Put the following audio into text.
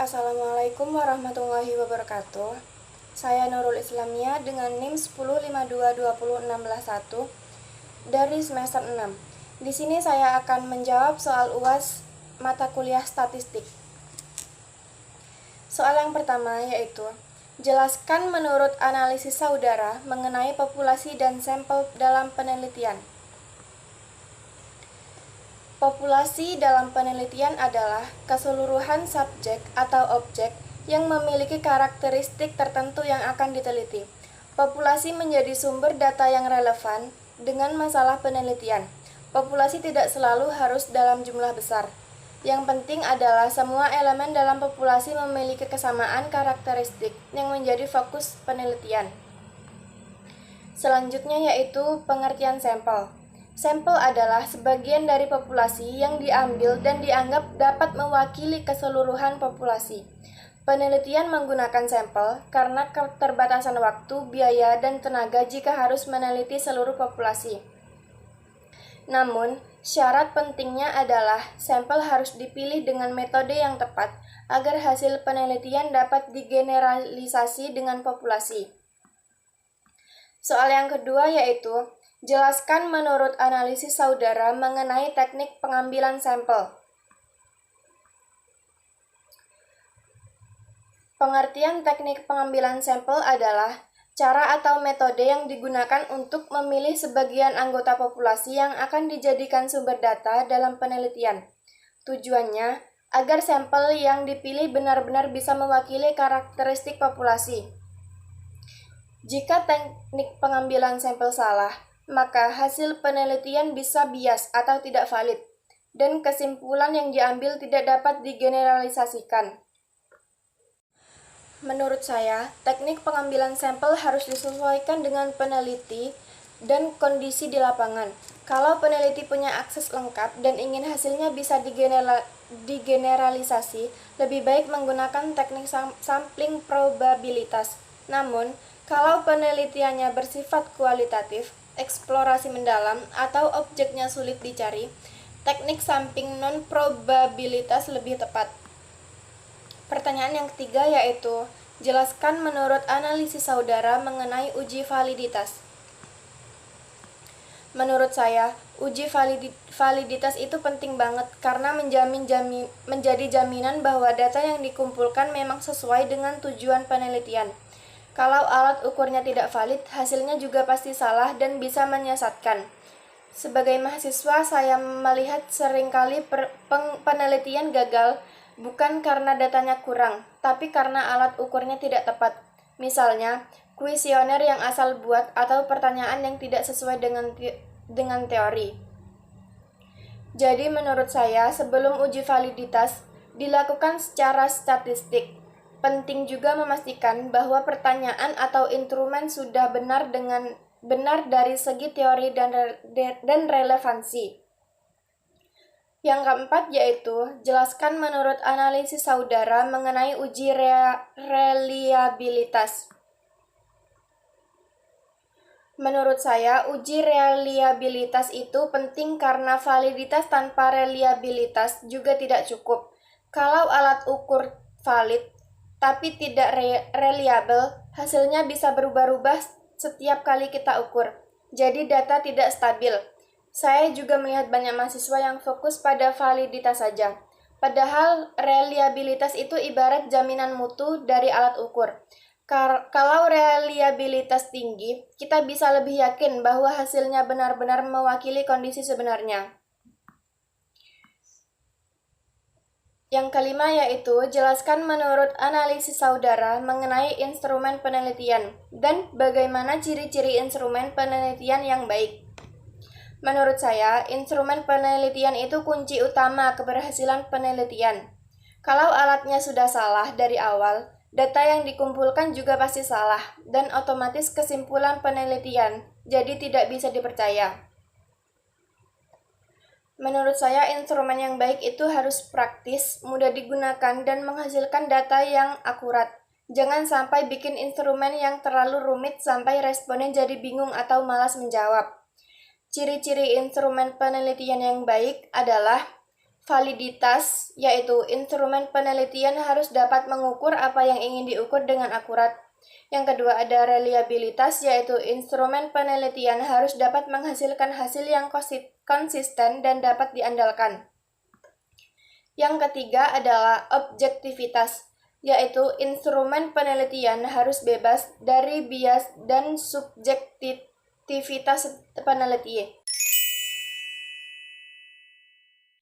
Assalamualaikum warahmatullahi wabarakatuh. Saya Nurul Islamia dengan NIM 10522016 dari semester 6. Di sini saya akan menjawab soal UAS mata kuliah statistik. Soal yang pertama yaitu, jelaskan menurut analisis saudara mengenai populasi dan sampel dalam penelitian. Populasi dalam penelitian adalah keseluruhan subjek atau objek yang memiliki karakteristik tertentu yang akan diteliti. Populasi menjadi sumber data yang relevan dengan masalah penelitian. Populasi tidak selalu harus dalam jumlah besar. Yang penting adalah semua elemen dalam populasi memiliki kesamaan karakteristik yang menjadi fokus penelitian. Selanjutnya yaitu pengertian sampel. Sampel adalah sebagian dari populasi yang diambil dan dianggap dapat mewakili keseluruhan populasi. Penelitian menggunakan sampel karena keterbatasan waktu, biaya, dan tenaga jika harus meneliti seluruh populasi. Namun, syarat pentingnya adalah sampel harus dipilih dengan metode yang tepat agar hasil penelitian dapat digeneralisasi dengan populasi. Soal yang kedua yaitu, jelaskan menurut analisis saudara mengenai teknik pengambilan sampel. Pengertian teknik pengambilan sampel adalah cara atau metode yang digunakan untuk memilih sebagian anggota populasi yang akan dijadikan sumber data dalam penelitian. Tujuannya, agar sampel yang dipilih benar-benar bisa mewakili karakteristik populasi. Jika teknik pengambilan sampel salah, maka hasil penelitian bisa bias atau tidak valid, dan kesimpulan yang diambil tidak dapat digeneralisasikan. Menurut saya, teknik pengambilan sampel harus disesuaikan dengan peneliti dan kondisi di lapangan. Kalau peneliti punya akses lengkap dan ingin hasilnya bisa digeneralisasi, lebih baik menggunakan teknik sampling probabilitas. Namun, kalau penelitiannya bersifat kualitatif, eksplorasi mendalam, atau objeknya sulit dicari, teknik sampling non-probabilitas lebih tepat. Pertanyaan yang ketiga yaitu, jelaskan menurut analisis saudara mengenai uji validitas. Menurut saya, uji validitas itu penting banget karena menjadi jaminan bahwa data yang dikumpulkan memang sesuai dengan tujuan penelitian. Kalau alat ukurnya tidak valid, hasilnya juga pasti salah dan bisa menyesatkan. Sebagai mahasiswa, saya melihat seringkali penelitian gagal bukan karena datanya kurang, tapi karena alat ukurnya tidak tepat. Misalnya, kuesioner yang asal buat atau pertanyaan yang tidak sesuai dengan teori. Jadi menurut saya, sebelum uji validitas dilakukan secara statistik, penting juga memastikan bahwa pertanyaan atau instrumen sudah benar dari segi teori dan relevansi. Yang keempat yaitu, jelaskan menurut analisis saudara mengenai uji reliabilitas. Menurut saya, uji reliabilitas itu penting karena validitas tanpa reliabilitas juga tidak cukup. Kalau alat ukur valid tapi tidak reliable, hasilnya bisa berubah-ubah setiap kali kita ukur. Jadi data tidak stabil. Saya juga melihat banyak mahasiswa yang fokus pada validitas saja. Padahal reliabilitas itu ibarat jaminan mutu dari alat ukur. Kalau reliabilitas tinggi, kita bisa lebih yakin bahwa hasilnya benar-benar mewakili kondisi sebenarnya. Yang kelima yaitu, jelaskan menurut analisis saudara mengenai instrumen penelitian dan bagaimana ciri-ciri instrumen penelitian yang baik. Menurut saya, instrumen penelitian itu kunci utama keberhasilan penelitian. Kalau alatnya sudah salah dari awal, data yang dikumpulkan juga pasti salah, dan otomatis kesimpulan penelitian jadi tidak bisa dipercaya. Menurut saya, instrumen yang baik itu harus praktis, mudah digunakan, dan menghasilkan data yang akurat. Jangan sampai bikin instrumen yang terlalu rumit sampai responden jadi bingung atau malas menjawab. Ciri-ciri instrumen penelitian yang baik adalah Validitas, yaitu instrumen penelitian harus dapat mengukur apa yang ingin diukur dengan akurat. Yang kedua ada reliabilitas, yaitu instrumen penelitian harus dapat menghasilkan hasil yang konsisten dan dapat diandalkan. Yang ketiga adalah objektivitas, yaitu instrumen penelitian harus bebas dari bias dan subjektivitas peneliti.